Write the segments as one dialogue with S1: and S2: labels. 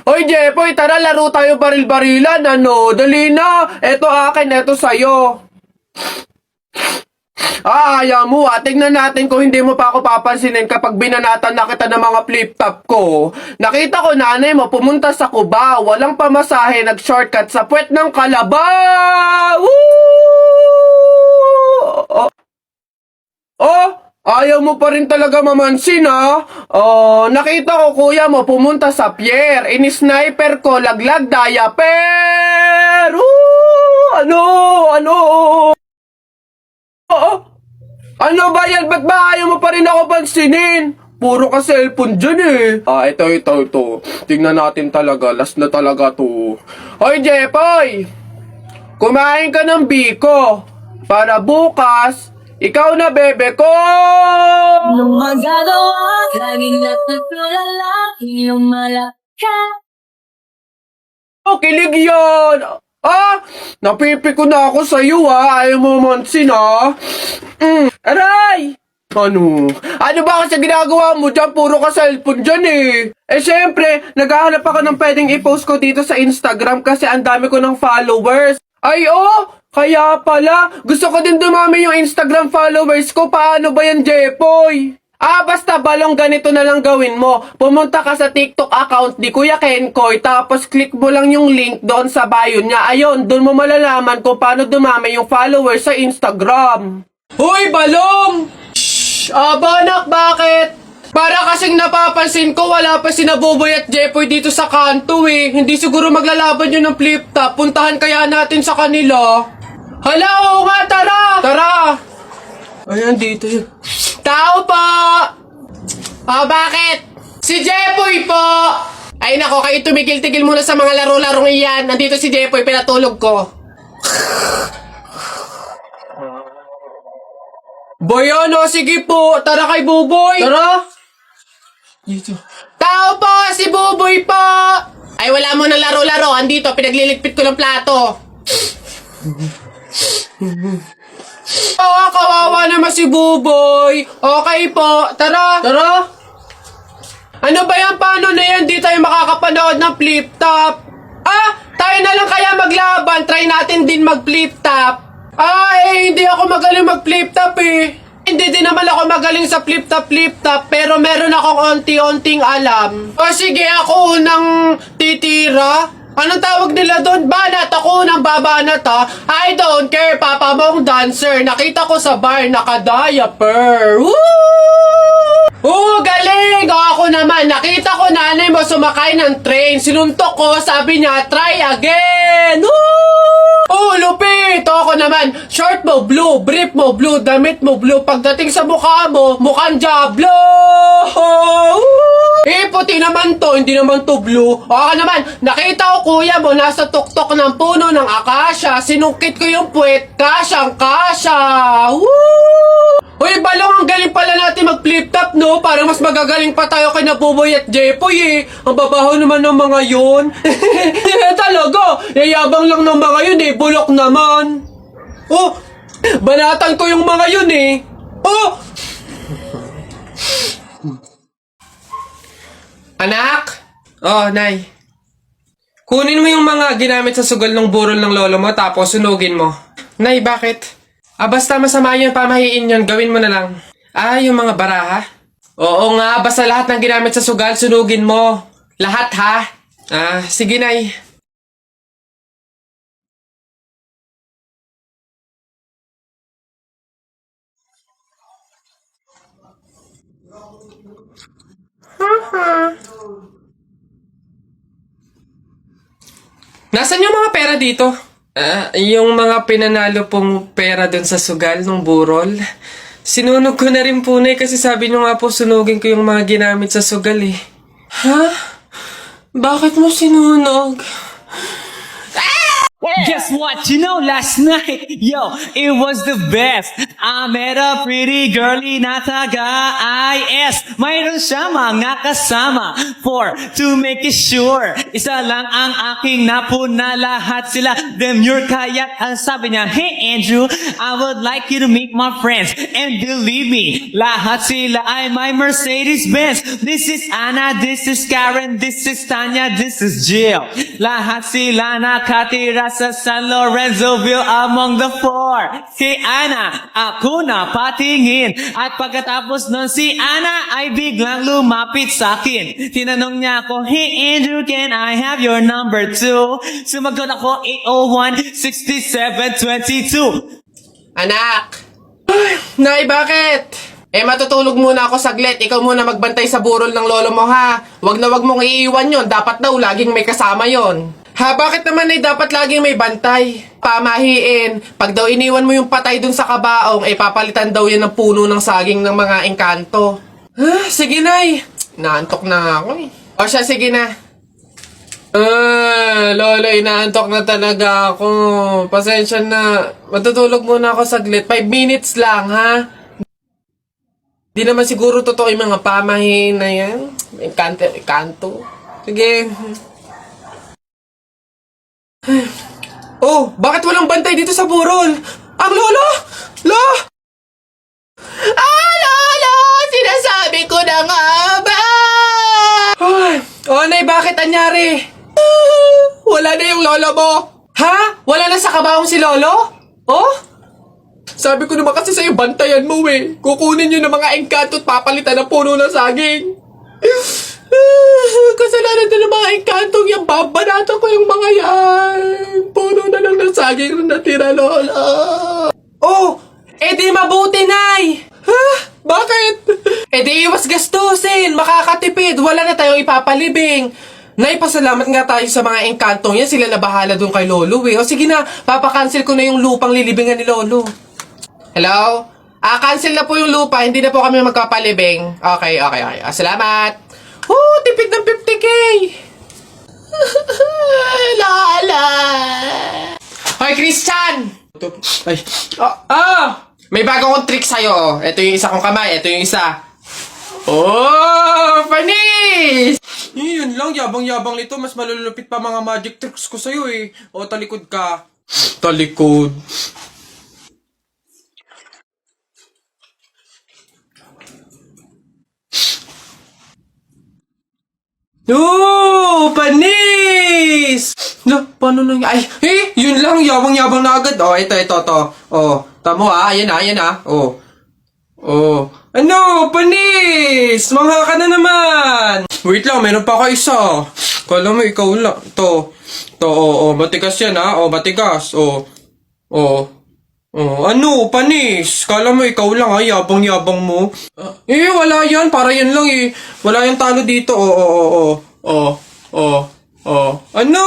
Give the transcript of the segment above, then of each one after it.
S1: Hoy, Jepoy, tara laro tayo baril-barilan, ano? Dali na. Eto akin, eto sa'yo. Ayaw mo tignan natin kung hindi mo pa ako papansinin kapag binanatan na kita ng mga flip-top ko. Nakita ko nanay mo pumunta sa Cubao, walang pamasahe, nag-shortcut sa puwet ng Kalabaw! Woo! Oh, ayaw mo pa rin talaga mamansin, ha? Oh, nakita ko kuya mo pumunta sa pier. Ini-sniper ko, laglag diaper! Woo! Ano? Oh, ano ba yan? Ba't ba ayaw mo pa rin ako pansinin? Puro ka cellphone dyan eh. Ito. Tingnan natin talaga. Last na talaga to. Hoy, Jepoy! Kumain ka ng biko. Para bukas, ikaw na bebe ko!
S2: Nung magagawa, laging natutulala, iyong malaka.
S1: Oh, kilig yan! Napipiko na ako sa'yo, ayaw mo mansin, Aray! Ano ba kasi ginagawa mo dyan? Puro ka cellphone dyan eh. Siyempre, naghahanap ako ng pwedeng i-post ko dito sa Instagram kasi ang dami ko ng followers. Ay, kaya pala. Gusto ko din dumami yung Instagram followers ko. Paano ba yan, Jepoy? Basta balong ganito na lang gawin mo. Pumunta ka sa TikTok account ni Kuya Kenkoy, tapos click mo lang yung link doon sa bio niya. Ayun, doon mo malalaman kung paano dumami yung followers sa Instagram. Hoy, balong! Shhh! Banak, bakit? Para kasing napapansin ko, wala pa si Naboboy at Jepoy dito sa kanto eh. Hindi siguro maglalaban yun ng flip-top. Puntahan kaya natin sa kanila. Hala, oo nga, tara! Tara! Ayan, dito yun. Tao po! Bakit? Si Jepoy po! Ay nako, kayo tumigil-tigil muna sa mga laro-larong iyan. Nandito si Jepoy, pinatulog ko. Boy, sige po. Tara kay Buboy. Tara. Dito. Tao po! Si Buboy po! Ay, wala mo ng laro-laro. Andito, pinagliligpit ko ng plato. Kawawa naman si Buboy. Okay po, tara. Ano ba yan? Paano na yan? Di tayo makakapanood ng flip-top. Tayo na lang kaya maglaban. Try natin din mag-flip-top. Hindi ako magaling mag-flip-top eh. Hindi din naman ako magaling sa flip-top, pero meron akong onti-onting alam. Sige, ako unang titira. Anong tawag nila doon? Banat! Ako nang babanat ha. I don't care, papa mong dancer. Nakita ko sa bar, naka-diaper. Woo! Galing! Ako naman, nakita ko nanay mo sumakay ng train. Sinuntok ko, sabi niya, try again! Woo! Lupit! Ako naman, short mo blue, brief mo blue, damit mo blue. Pagdating sa mukha mo, mukhang Diablo! Puti naman to, hindi naman to blue. Ako naman, nakita ko kuya mo nasa tuktok ng puno ng akasya. Sinungkit ko yung puwet, kasyang-kasya. Woo! Uy, balong, ang galing pala natin mag-flip-top, no? Parang mas magagaling pa tayo kay Naboboy at Jepoy, eh. Ang babaho naman ng mga yun. Talaga, yayabang lang ng mga yun, eh. Bulok naman. Banatan ko yung mga yun, eh. Anak? Nay. Kunin mo yung mga ginamit sa sugal ng burol ng lolo mo tapos sunugin mo. Nay, bakit? Basta masama yun, pamahiin yun, gawin mo na lang. Yung mga baraha? Oo nga, basta lahat ng ginamit sa sugal, sunugin mo. Lahat ha? Sige, Nay. Nasaan yung mga pera dito? Yung mga pinanalo pong pera dun sa sugal ng burol. Sinunog ko na rin po, Nay, kasi sabi nyo nga po sunugin ko yung mga ginamit sa sugal eh. Bakit mo sinunog?
S3: Guess what? You know, last night, yo, it was the best. I met a pretty girly na taga-IS. Mayroon siya mga kasama. To make it sure, isa lang ang aking napuna, lahat sila demure. Kaya ang sabi niya, hey Andrew, I would like you to meet my friends. And believe me, lahat sila ay my Mercedes-Benz. This is Anna, this is Karen, this is Tanya, this is Jill. Lahat sila nakatira sa San Lorenzoville among the four. Si Anna, ako na patingin. At pagkatapos nun, si Anna ay biglang lumapit sa akin. Tinanong niya ako, hey Andrew, can I have your number too? Sumagot ako, 801-6722.
S1: Anak! Ay, Nay, bakit? Matutulog muna ako saglit. Ikaw muna magbantay sa burol ng lolo mo, ha? Wag na wag mong iiwan yon. Dapat daw laging may kasama yon. Ha, bakit naman ay dapat laging may bantay? Pamahiin. Pag daw iniwan mo yung patay dun sa kabaong, papalitan daw yan ng puno ng saging ng mga engkanto. Sige, Nay. Naantok na ako eh. O siya, sige na. Lolo, inaantok na talaga ako. Pasensya na. Matutulog muna ako saglit. 5 minutes lang, ha? Di naman siguro totoo yung mga pamahiin na yan. Engkanto. Sige. Oh, bakit walang bantay dito sa burol? Ang lolo! Lolo! Sinasabi ko na nga ba? Nay, bakit anyari? Wala na yung lolo mo. Ha? Wala na sa kabaong si lolo? Oh? Sabi ko naman kasi sa'yo, bantayan mo eh. Kukunin nyo ng mga engkanto at papalitan ng puno ng saging. Kasalanan na ng mga engkantong yung babanatan ko yung mga yan. Puno na lang ng saging na natira, lola. Oh, di mabuti, Nay. Ha? Bakit? Di iwas gastusin. Makakatipid. Wala na tayong ipapalibing. Nay, pasalamat nga tayo sa mga engkantong yan. Sila na bahala dun kay Lolo eh. O sige na, papakancel ko na yung lupang lilibingan ni Lolo. Hello? Cancel na po yung lupa. Hindi na po kami magpapalibing. Okay. Salamat. Tipid ng 50K. Lala. Hoy, Christian! Ay. May bago kong trick sa'yo. Ito yung isa kong kamay. Ito yung isa. Panis! Yun lang, yabang-yabang nito. Mas malulupit pa mga magic tricks ko sa'yo eh. Talikod ka. Talikod. Panis! Paano nang... yun lang, yabang-yabang na agad. Ito. Tamo ayan na. Ano, panis! Mangha ka na naman! Wait lang, meron pa ako isa. Kala mo, ikaw lang. Matigas yan ha. Matigas. Ano, panis? Kala mo, ikaw lang ha. Yabang-yabang mo. Wala yan. Para yan lang eh. Wala yung talo dito. Ano?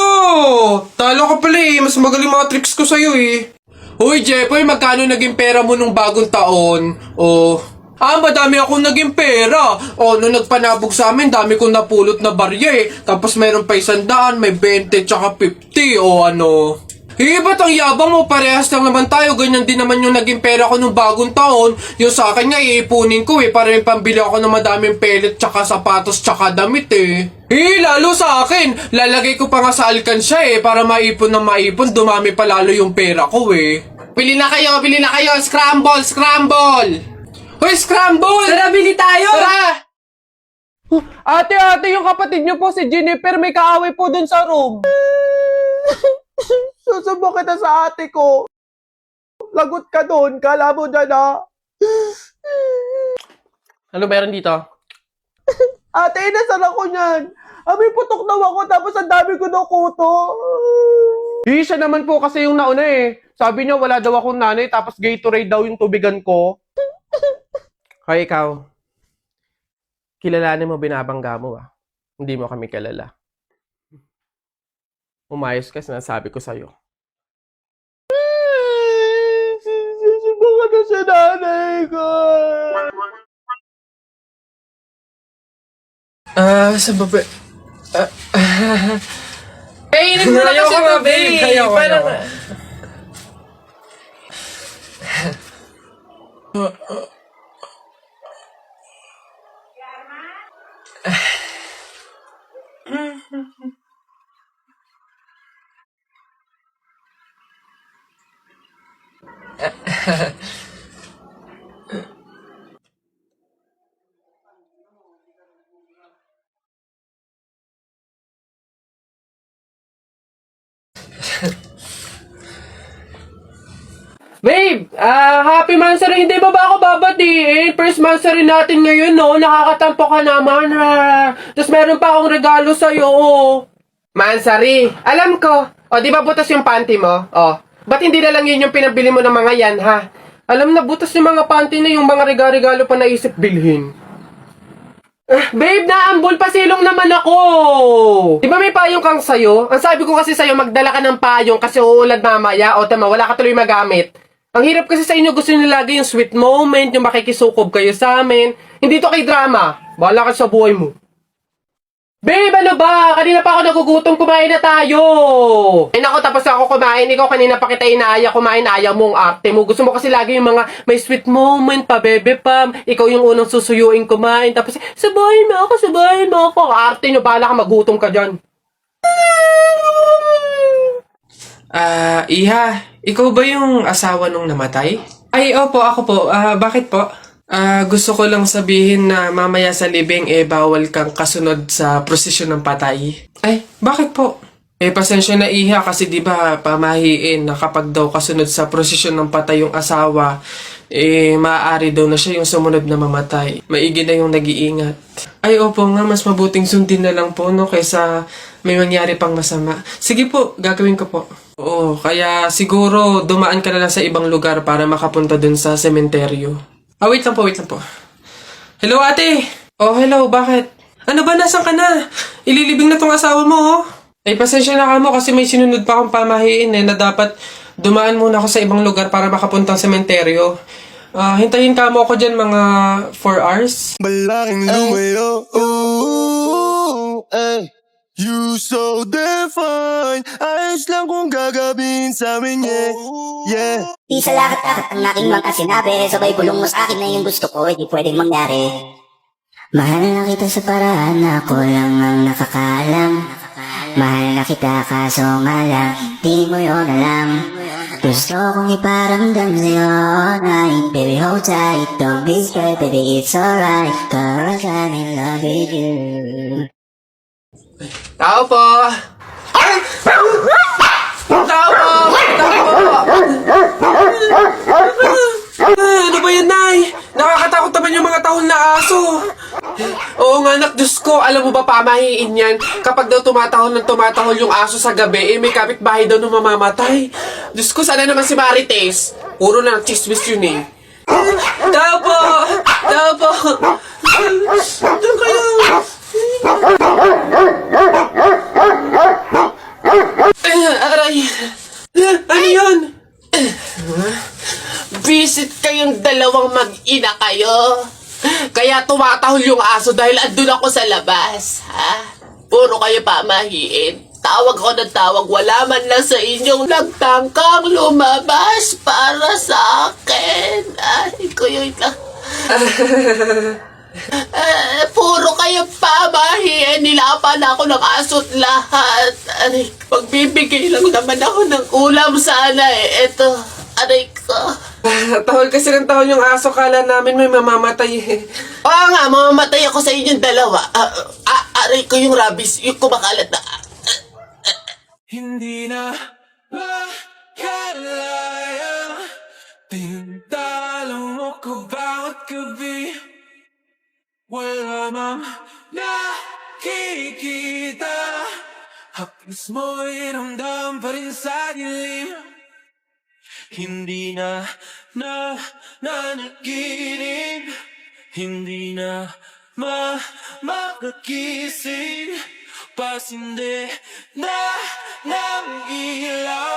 S1: Talo ka pala eh. Mas magaling mga tricks ko sa'yo eh. Uy, Jepoy, magkano naging pera mo nung bagong taon? Madami akong naging pera. Nung nagpanabog sa amin, dami kong napulot na barya eh. Tapos meron pa 100, may 20, tsaka 50, ano. Ba't ang yabang mo? Parehas lang naman tayo. Ganyan din naman yung naging pera ko nung bagong taon. Yung sa akin nga, iipunin ko eh. Para yung pambili ako ng madaming pellet, tsaka sapatos, tsaka damit eh. Lalo sa akin. Lalagay ko pa nga sa alkansya eh. Para maipon na maipon, dumami pa lalo yung pera ko eh. Bili na kayo. Scramble! Hoy, scramble! Tara, bili tayo! Tara! Ate, yung kapatid niyo po si Jennifer, may kaaway po dun sa room. Susubo kita sa ate ko. Lagot ka doon. Kala mo dyan ha. Ano meron dito? Ate, inasan ako niyan. May putok daw ako tapos ang dami ko daw kuto. Siya naman po kasi yung nauna eh. Sabi niya wala daw akong nanay tapos Gatorade daw yung tubigan ko. Hoy, ikaw. Kilalanin mo binabangga mo ah. Hindi mo kami kilala. Umayos ka, sinasabi ko sa'yo. Susubukan na sa nanay ko. Sa baba... Kainin mo na
S4: Ayaw
S1: kasi
S4: ko
S1: ito,
S4: nga, babe.
S1: babe.
S4: Ayaw ko,
S1: Parang...
S4: ayaw ko.
S1: Babe, happy Mansari. Hindi ba ako babatiin? First Mansari natin ngayon, no? Nakakatampo ka naman, ha? Tapos meron pa akong regalo sa'yo, oh. Mansari, alam ko. O, di ba butas yung panty mo? O, ba't hindi na lang yun yung pinabili mo ng mga yan, ha? Alam na, butas yung mga panty na yung mga regalo pa naisip bilhin. Babe, naambol pa silong naman ako. Di ba may payong kang sayo? Ang sabi ko kasi sa'yo, magdala ka ng payong kasi uulad mamaya. O, tama, wala ka tuloy magamit. Ang hirap kasi sa inyo, gusto nyo lagi yung sweet moment, yung makikisukob kayo sa amin. Hindi to kay drama. Bahala ka sa buhay mo. Babe, ano ba? Kanina pa ako nagugutom, kumain na tayo. Ay nako, tapos ako kumain. Ikaw kanina pa kita inaaya kumain, ayaw mo ang arte mo. Gusto mo kasi lagi yung mga may sweet moment pa, bebe pam. Ikaw yung unang susuyuin kumain. Tapos, sabahin mo ako, sabahin mo ako. Ang arte nyo, bahala ka, magutom ka dyan.
S4: Iha, ikaw ba yung asawa nung namatay? Ay, opo, ako po. Bakit po? Gusto ko lang sabihin na mamaya sa libing bawal kang kasunod sa prosesyon ng patay. Ay, bakit po? Pasensya na Iha kasi di ba pamahiin na kapag daw kasunod sa prosesyon ng patay yung asawa, maaari daw na siya yung sumunod na mamatay. Maigi na yung nag-iingat. Ay, opo nga, mas mabuting sundin na lang po, no, kaysa may mangyari pang masama. Sige po, gagawin ko po. Oo, kaya siguro dumaan ka na lang sa ibang lugar para makapunta dun sa sementeryo. Wait lang po, wait lang po. Hello, ate! Oh, hello, bakit? Ano ba, nasan ka na? Ililibing na tong asawa mo, oh. Ay, pasensya na ka mo kasi may sinunod pa akong pamahiin na dapat dumaan muna ako sa ibang lugar para makapunta sa sementeryo. Hintayin ka mo ako dyan mga 4 hours.
S5: Malaking lumayo, ooh, ay. You so divine. Ayos lang kung gagawin sa amin, yeah, yeah.
S6: Di sa lahat-lahat ang aking mga sinabi, sabay bulong mo sa akin na yung gusto ko, di pwedeng mangyari. Mahal na kita sa paraan na ako lang ang nakakaalam. Mahal na kita kaso nga lang, di mo yun alam. Gusto kong iparamdam sa'yo all night. Baby, hold tight, don't be scared, baby, it's alright. Cause I'm in love with you.
S1: Tao po! Ay! Tao po! Tao po! Ano ba yan, Nay? Nakakatakot naman yung mga tahol na aso. Oo nga, anak, Diyos ko. Alam mo ba, pamahiin yan? Kapag daw tumatahol yung aso sa gabi, may kapitbahay daw nung mamamatay. Diyos ko, sana naman si Marites. Puro na chismis yun eh. Tao po! Tao po! Doon kayo! Aray! Ano yun? Visit kayong dalawang mag-ina kayo. Kaya tumatahol yung aso dahil andun ako sa labas, ha? Puro kayo pamahiin. Tawag ko ng tawag, wala man lang sa inyong nagtangkang lumabas para sa akin. Ay, kuyoy lang. Puro kayo pamahiin, nilapan ako ng aso't lahat. Aray, magbibigay lang naman ako ng ulam sana eh. Eto, aray ko.
S4: Tahol kasi ng tahol yung aso, kala namin may mamamatay eh.
S1: Oo nga, mamamatay ako sa inyong dalawa. Aray ko yung rabies, yung kumakalat na.
S4: Hindi na makalaya, tinatalo mo ko bawat gabi. Wala mang nakikita, haplos mo'y ramdam pa rin sa dilim. Hindi na nanaginip, hindi na makakising, pasinde na ng ilaw.